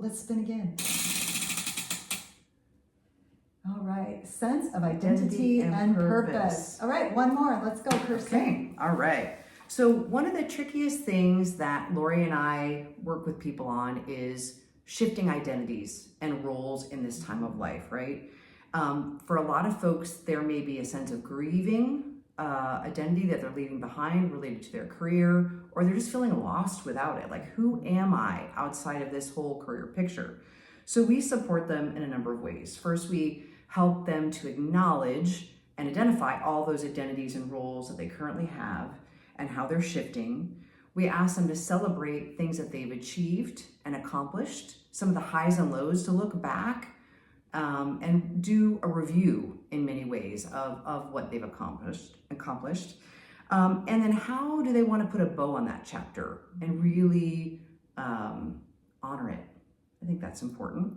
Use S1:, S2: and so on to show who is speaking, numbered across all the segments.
S1: let's spin again. All right, sense of identity and purpose. All right, one more. Let's go, Kirsten.
S2: Okay, all right. So one of the trickiest things that Lori and I work with people on is shifting identities and roles in this time of life, right? For a lot of folks, there may be a sense of grieving identity that they're leaving behind related to their career, or they're just feeling lost without it. Like, who am I outside of this whole career picture? So we support them in a number of ways. First, we help them to acknowledge and identify all those identities and roles that they currently have and how they're shifting. We ask them to celebrate things that they've achieved and accomplished, some of the highs and lows, to look back and do a review in many ways of what they've accomplished. And then how do they want to put a bow on that chapter and really honor it? I think that's important.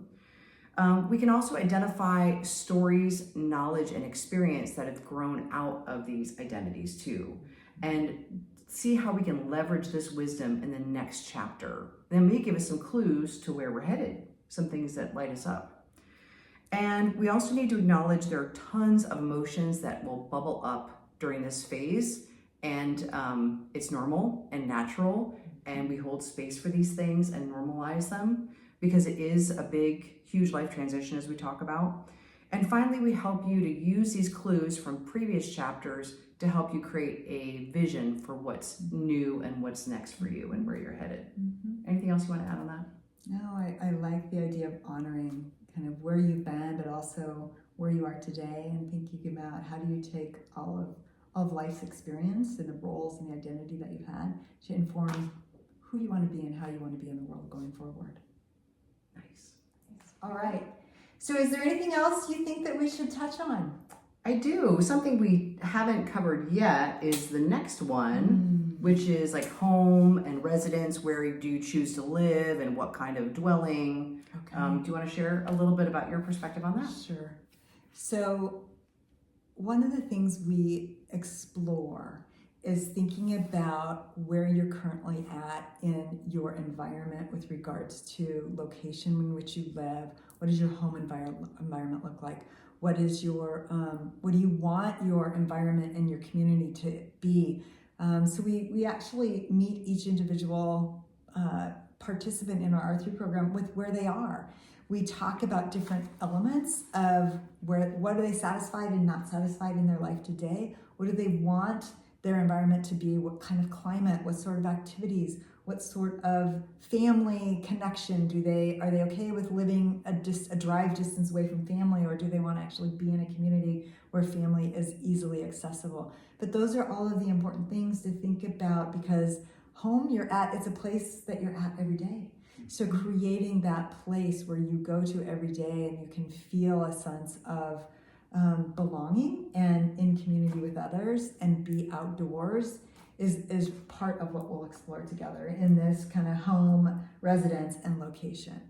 S2: We can also identify stories, knowledge, and experience that have grown out of these identities too, and see how we can leverage this wisdom in the next chapter. Then may give us some clues to where we're headed, some things that light us up. And we also need to acknowledge there are tons of emotions that will bubble up during this phase, and it's normal and natural, and we hold space for these things and normalize them, because it is a big, huge life transition, as we talk about. And finally, we help you to use these clues from previous chapters to help you create a vision for what's new and what's next for you and where you're headed. Mm-hmm. Anything else you want to add on that?
S1: No, I like the idea of honoring kind of where you've been, but also where you are today, and thinking about how do you take all of life's experience and the roles and the identity that you've had to inform who you want to be and how you want to be in the world going forward.
S2: Nice.
S1: All right. So is there anything else you think that we should touch on?
S2: I do. Something we haven't covered yet is the next one, which is like home and residence. Where do you choose to live and what kind of dwelling? Okay. Do you want to share a little bit about your perspective on that?
S1: Sure. So one of the things we explore is thinking about where you're currently at in your environment with regards to location in which you live. What does your home environment look like? What is your, what do you want your environment and your community to be? So we actually meet each individual participant in our R3 program with where they are. We talk about different elements of what are they satisfied and not satisfied in their life today? What do they want their environment to be? What kind of climate? What sort of activities? What sort of family connection are they okay with living a drive distance away from family, or do they want to actually be in a community where family is easily accessible? But those are all of the important things to think about, because home it's a place that you're at every day. So creating that place where you go to every day and you can feel a sense of belonging and in community with others and be outdoors is part of what we'll explore together in this kind of home, residence, and location.